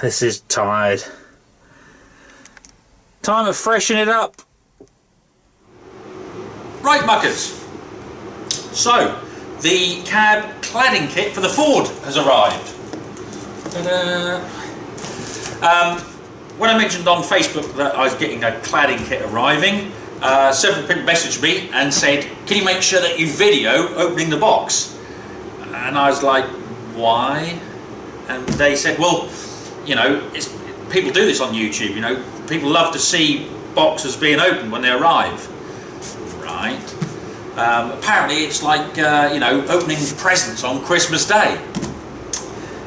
This is tired. Time to freshen it up. Right, muckers. So, the cab cladding kit for the Ford has arrived. When I mentioned on Facebook that I was getting a cladding kit arriving, several people messaged me and said, can you make sure that you video opening the box? And I was like, why? And they said, well, you know, people do this on YouTube, you know, people love to see boxes being opened when they arrive. Right. Apparently it's like, you know, opening presents on Christmas Day.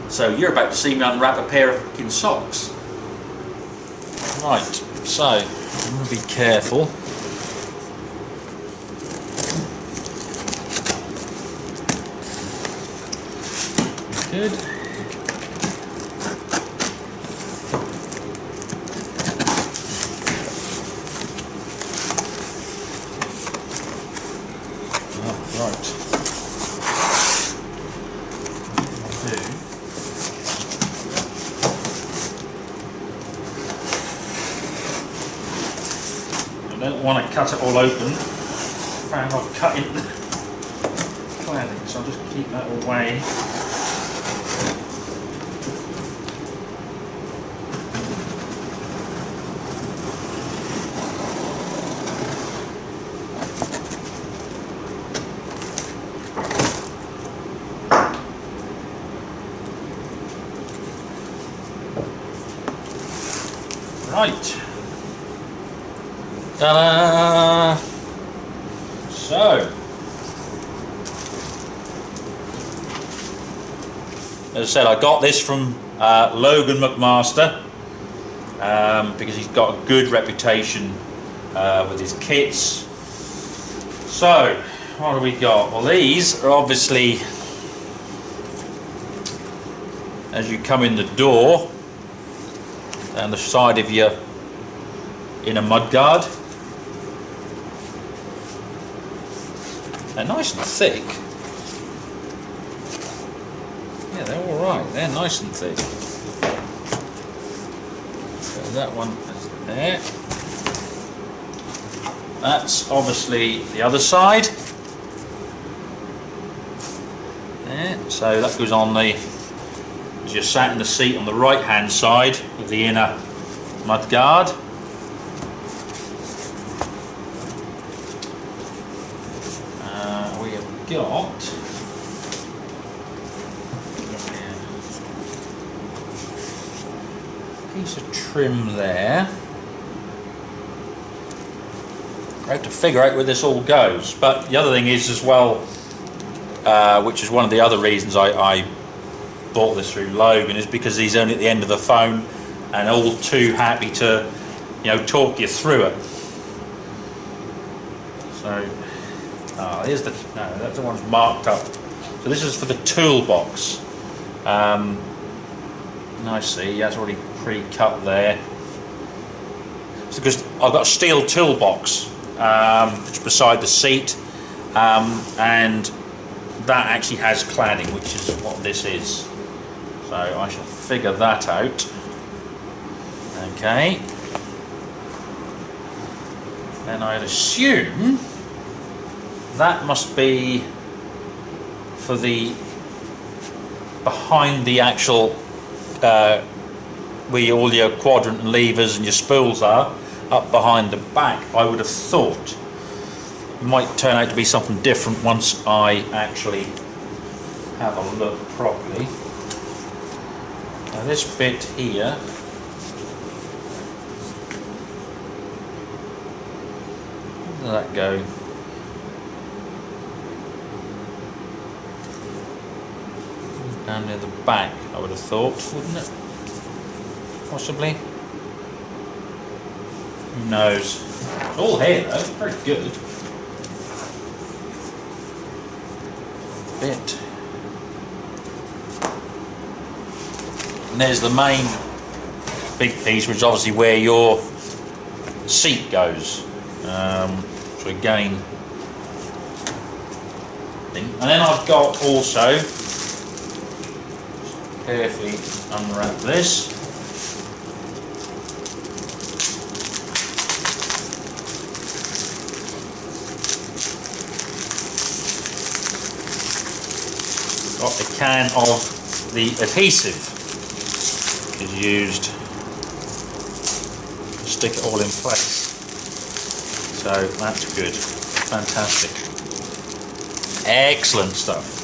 So you're about to see me unwrap a pair of fucking socks. Right, so I'm going to be careful. Good. Oh, right. I don't want to cut it all open. Found I've cut in the cladding, so I'll just keep that away. Right. Ta-da! So, as I said, I got this from Logan McMaster because he's got a good reputation with his kits. So, what have we got? Well, these are obviously, as you come in the door, down the side of your inner mudguard. They're nice and thick. Yeah, they're alright, they're nice and thick. So that one is there. That's obviously the other side. There. So that goes on the, as you're sat in the seat on the right hand side with the inner mudguard. We have got a piece of trim there. I have to figure out where this all goes, but the other thing is as well, which is one of the other reasons I bought this through Logan, is because he's only at the end of the phone and all too happy to, you know, talk you through it. So, here's the, no, that's the one's marked up. So this is for the toolbox. I see, that's already pre-cut there. So because I've got a steel toolbox, which is beside the seat, and that actually has cladding, which is what this is. So I shall figure that out. Okay. And I'd assume that must be for the behind the actual where all your quadrant and levers and your spools are, up behind the back. I would have thought it might turn out to be something different once I actually have a look properly. Now this bit here, where did that go? Down near the back, I would have thought, wouldn't it? Possibly. Who knows? It's all here though, it's very good. Bit. And there's the main big piece, which is obviously where your seat goes. So again, and then I've got also, carefully unwrap this. Got a can of the adhesive is used to stick it all in place. So that's good. Fantastic. Excellent stuff.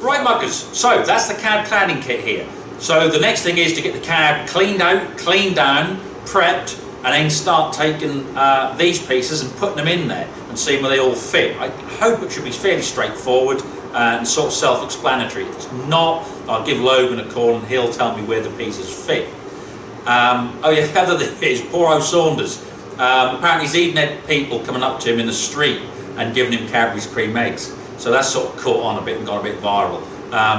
Right, muckers, so that's the cab cladding kit here. So the next thing is to get the cab cleaned out, cleaned down, prepped, and then start taking these pieces and putting them in there and seeing where they all fit. I hope it should be fairly straightforward and sort of self-explanatory. If it's not, I'll give Logan a call and he'll tell me where the pieces fit. Oh yeah, the other thing is poor old Saunders. Apparently he's even had people coming up to him in the street and giving him Cadbury's cream eggs. So that's sort of caught on a bit and gone a bit viral.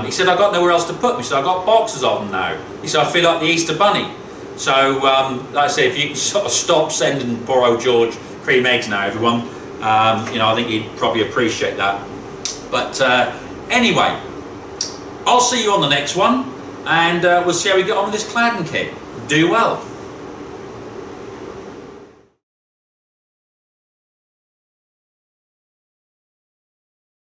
He said, I've got nowhere else to put them. He said, I've got boxes of them now. He said, I feel like the Easter Bunny. So, like I say, if you can sort of stop sending poor old George cream eggs now, everyone, you know, I think he'd probably appreciate that. But anyway, I'll see you on the next one, and we'll see how we get on with this cladding kit. Do well.